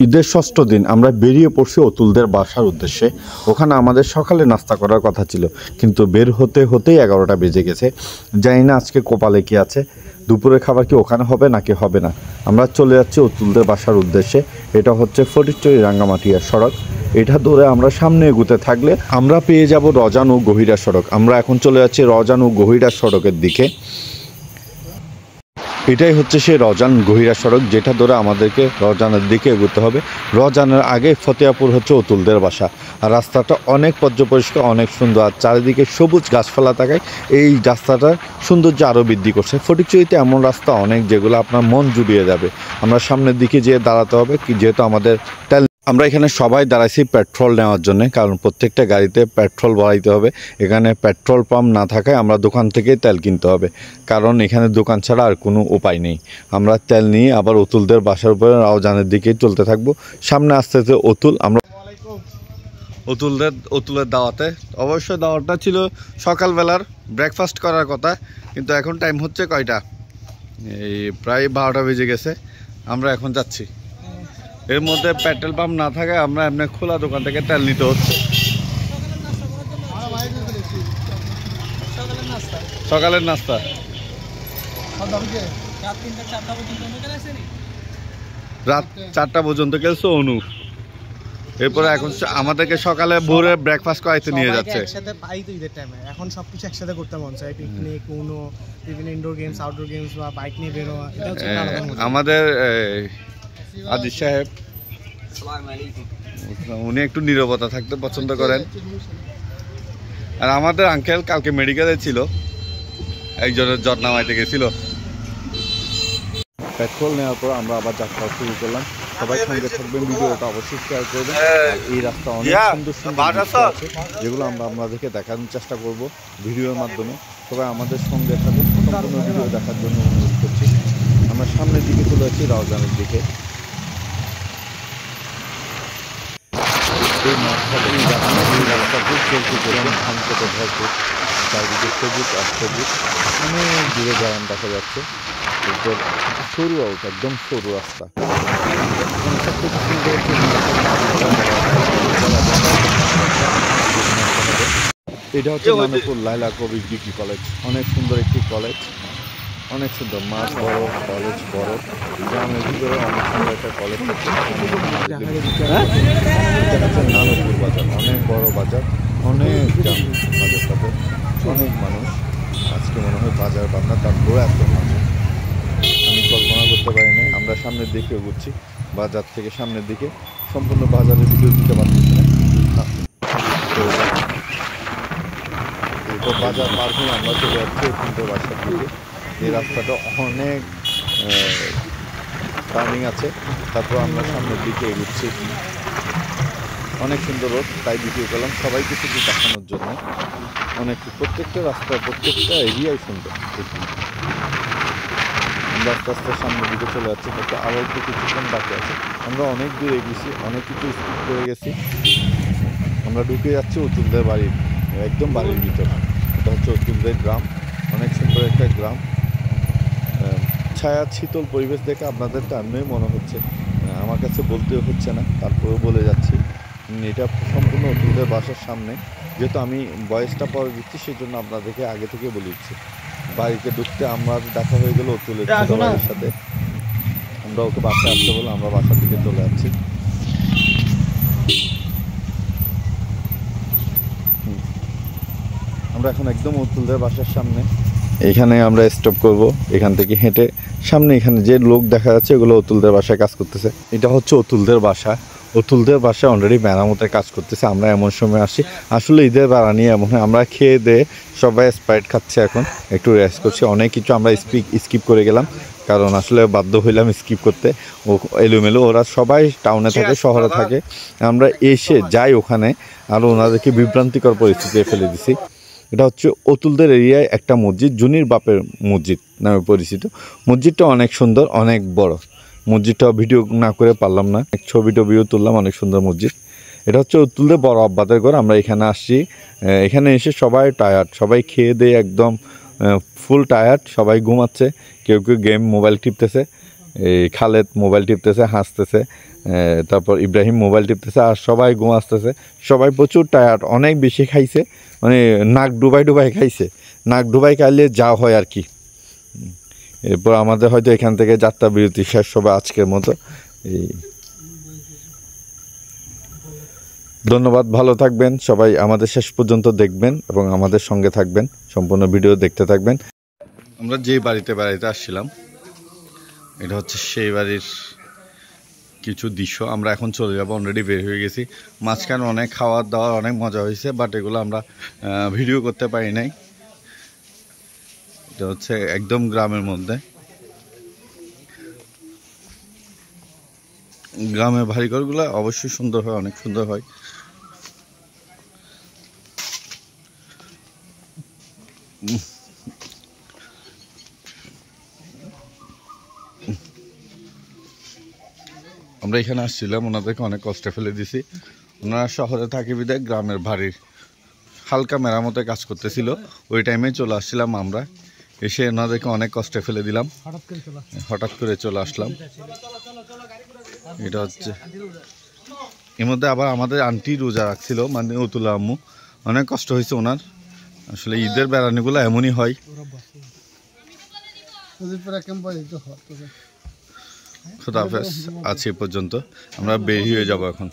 ঈদের ষষ্ঠ দিন আমরা বেরিয়ে পড়ছি অতুলদের বাসার উদ্দেশ্যে। ওখানে আমাদের সকালে নাস্তা করার কথা ছিল, কিন্তু বের হতে হতেই 11টা বেজে গেছে। জানি না আজকে কপালে কি আছে, দুপুরের খাবার কি ওখানে হবে নাকি হবে না। আমরা চলে যাচ্ছি অতুলদের বাসার উদ্দেশ্যে। এটা হচ্ছে ফটিকছড়ি রাঙ্গামাটিয়া সড়ক। এটা ধরে আমরা সামনে এগুতে থাকলে আমরা পেয়ে যাব রজান ও গহিরা সড়ক। আমরা এখন চলে যাচ্ছি রজান ও গহিরা সড়কের দিকে। এটাই হচ্ছে সেই রজান গহিরা সড়ক, যেটা ধরে আমাদেরকে রজানের দিকে এগোতে হবে। রজানের আগে ফতেয়াপুর হচ্ছে অতুলদের বাসা। আর রাস্তাটা অনেক পরিষ্কার, অনেক সুন্দর, আর চারিদিকে সবুজ গাছপালা থাকায় এই রাস্তাটার সৌন্দর্য আরও বৃদ্ধি করছে। ফটিকছড়িতে এমন রাস্তা অনেক যেগুলো আপনার মন জুড়িয়ে যাবে। আমরা সামনের দিকে যেয়ে দাঁড়াতে হবে, যেহেতু আমাদের তেল, আমরা এখানে সবাই দাঁড়াইছি পেট্রোল নেওয়ার জন্য, কারণ প্রত্যেকটা গাড়িতে পেট্রোল ভরাইতে হবে। এখানে পেট্রোল পাম্প না থাকায় আমরা দোকান থেকেই তেল কিনতে হবে, কারণ এখানে দোকান ছাড়া আর কোনো উপায় নেই। আমরা তেল নিয়ে আবার অতুলদের বাসার উপরে রওজানের দিকেই চলতে থাকবো। সামনে আস্তে আস্তে অতুল। আমরা অতুলের দাওয়াতে, অবশ্যই দাওয়াতটা ছিল সকালবেলার ব্রেকফাস্ট করার কথা, কিন্তু এখন টাইম হচ্ছে কয়টা, এই প্রায় 12টা বেজে গেছে। আমরা এখন যাচ্ছি। এর মধ্যে পেট্রোল পাম্প না থাকায় আমরা এমনি খোলা দোকান থেকে তেল নিতে হচ্ছে। সকালের নাস্তা রাত 4টা পর্যন্ত খেলছো অনু। এরপরে এখন আমাদেরকে সকালে ভোরে ব্রেকফাস্ট করাইতে নিয়ে যাচ্ছে। একসাথে পাই তো ঈদের টাইমে, এখন সবকিছু একসাথে করতে মন চায়। পিকনিক, উনো, বিভিন্ন ইনডোর গেমস, আউটডোর গেমস বা বাইক নিয়ে বের হওয়া, এটা হচ্ছে আমাদের আজিজ সাহেব, উনি একটু নীরবতা থাকতে পছন্দ করেন। আর আমাদের আঙ্কেল কালকে মেডিকেলে ছিল, একজনের জ্বর নামাইতে গেছিল। পেট্রোল নেওয়ার পর আমরা আবার যাত্রা শুরু করলাম। সবাই সঙ্গে থাকবেন, ভিডিওটা অবশ্যই শেয়ার করবেন। এই রাস্তা অনেক সুন্দর আছে, যেগুলো আমরা আপনাদেরকে দেখানোর চেষ্টা করব ভিডিওর মাধ্যমে। সবাই আমাদের সঙ্গে থাকুন, সম্পূর্ণ ভিডিও দেখার জন্য অনুরোধ করছি। আমরা সামনের দিকে চলে যাচ্ছি রওজানের দিকে। এই রাস্তাটি চলতে চলুন শান্ততে ভরপুর, চারিদিকে সবুজ আর সবুজ, অনেক দূরে গ্রাম দেখা যাচ্ছে। সরু আউট, একদম সরু রাস্তা। এটা হচ্ছে নানুপুর লাইলা কবি ডিগ্রি কলেজ। অনেক সুন্দর একটি কলেজ, অনেক সুন্দর, মাঠ বড়, কলেজ বড়, গ্রামের ভিতরে অনেক সুন্দর একটা কলেজ হচ্ছে। নানুপুর বাজার অনেক বড় বাজার, অনেক জাম বাজার, সাথে অনেক মানুষ। আজকে মনে হয় বাজার বান্না, তারপরে এত মানুষ আমি কল্পনা করতে পারিনি। আমরা সামনের দিকে এগোচ্ছি, বাজার থেকে সামনের দিকে। সম্পূর্ণ বাজারের ভিডিও দিতে পারছি না। এরপর বাজার পার হয়ে আমরা চলে যাচ্ছি অতুলদের বাসার দিকে। এই রাস্তাটা অনেক টার্নিং আছে, তারপর আমরা সামনের দিকে এগোচ্ছি। অনেক সুন্দর রোড, তাই ভিডিও করলাম সবাইকে শুধু দেখানোর জন্য। অনেক প্রত্যেকটা রাস্তা, প্রত্যেকটা এরিয়াই সুন্দর। আমরা আস্তে আস্তে সামনের দিকে চলে যাচ্ছি, কিন্তু আরও একটু কিছুক্ষণ বাকি আছে। আমরা অনেক দূর এগিয়েছি, অনেক কিছু স্কিপ করে গেছি। আমরা ঢুকে যাচ্ছি অতুলদের বাড়ির, একদম বাড়ির ভিতরে। এটা হচ্ছে অতুলদের গ্রাম, অনেক সুন্দর একটা গ্রাম। ছায়া শীতল পরিবেশ দেখে আপনাদের টাইমে মনে হচ্ছে, আমার কাছে বলতেও হচ্ছে না, তারপরেও বলে যাচ্ছি। এটা সম্পূর্ণ অতুলদের বাসার সামনে। যেহেতু আমি বয়সটা পরে দিচ্ছি, সেই জন্য আপনাদেরকে আগে থেকে বলে দিচ্ছি। বাড়িতে ঢুকতে আমার দেখা হয়ে গেল অতুলের ছোট ভাইয়ের সাথে। আমরা ওকে বাসায় আসতে বলে আমরা বাসার দিকে চলে যাচ্ছি। আমরা এখন একদম অতুলদের বাসার সামনে। এখানে আমরা স্টপ করব, এখান থেকে হেঁটে সামনে এখানে যে লোক দেখা যাচ্ছে এগুলো অতুলদের বাসায় কাজ করতেছে। এটা হচ্ছে অতুলদের বাসা। অতুলদের বাসায় অলরেডি মেরামতের কাজ করতেছে। আমরা এমন সময় আসি, আসলে ঈদের বেড়া নিয়ে এমন হয়। আমরা খেয়ে দিয়ে সবাই স্প্রাইট খাচ্ছে, এখন একটু রেস্ট করছি। অনেক কিছু আমরা স্কিপ করে গেলাম, কারণ আসলে বাধ্য হইলাম স্কিপ করতে। ও এলোমেলো, ওরা সবাই টাউনে থাকে, শহরে থাকে। আমরা এসে যাই ওখানে, আর ওনাদেরকে বিভ্রান্তিকর পরিস্থিতিতে ফেলে দিছি। এটা হচ্ছে অতুলদের এরিয়ায় একটা মসজিদ, জুনির বাপের মসজিদ নামে পরিচিত। মসজিদটা অনেক সুন্দর, অনেক বড়। মসজিদটা ভিডিও না করে পারলাম না, ছবি টবিও তুললাম। অনেক সুন্দর মসজিদ। এটা হচ্ছে অতুলদের বড় আব্বাদের ঘর। আমরা এখানে আসছি, এখানে এসে সবাই টায়ার্ড, সবাই খেয়ে দিয়ে একদম ফুল টায়ার্ড, সবাই ঘুমাচ্ছে, কেউ কেউ গেম মোবাইল টিপতেছে। এই খালেদ মোবাইল টিপতেছে, হাসতেছে, তারপর ইব্রাহিম মোবাইল টিপতেছে, আর সবাই ঘুমাসতেছে। সবাই প্রচুর টায়ার্ড, অনেক বেশি খাইছে, মানে নাক ডুবাই ডুবাই খাইছে। নাক ডুবাই খাইলে যা হয় আর কি। এরপর আমাদের হয়তো এখান থেকে যাত্রা বিরতি শেষ হবে আজকের মতো। এই ধন্যবাদ, ভালো থাকবেন সবাই, আমাদের শেষ পর্যন্ত দেখবেন এবং আমাদের সঙ্গে থাকবেন, সম্পূর্ণ ভিডিও দেখতে থাকবেন। আমরা যে বাড়িতে বেড়াইতে আসছিলাম এটা হচ্ছে সেই বাড়ির কিছু দৃশ্য। আমরা এখন চলে যাবো, অলরেডি বের হয়ে গেছি। মাঝখানে অনেক খাওয়ার দাওয়ার অনেক মজা হয়েছে, বাট এগুলো আমরা ভিডিও করতে পারি নাই। এটা হচ্ছে একদম গ্রামের মধ্যে। গ্রামের বাড়িঘরগুলো অবশ্যই সুন্দর হয়, অনেক সুন্দর হয়। আমরা এখানে আসছিলাম, ওনাদেরকে অনেক কষ্টে ফেলে দিছি। ওনারা শহরে থাকে বিধায় গ্রামের বাড়ির হালকা মেরামতের কাজ করতেছিল, ওই টাইমে চলে আসছিলাম আমরা। এসে ওনাদেরকে অনেক কষ্টে ফেলে দিলাম, হঠাৎ করে চলে আসলাম। এটা হচ্ছে এর মধ্যে আবার আমাদের আন্টি রোজা রাখছিল, মানে অতুলা আম্মু। অনেক কষ্ট হয়েছে ওনার। আসলে ঈদের বেড়ানিগুলো এমনই হয়। খুদা হাফেজ, আজ এ পর্যন্ত। আমরা বেরিয়ে যাব এখন।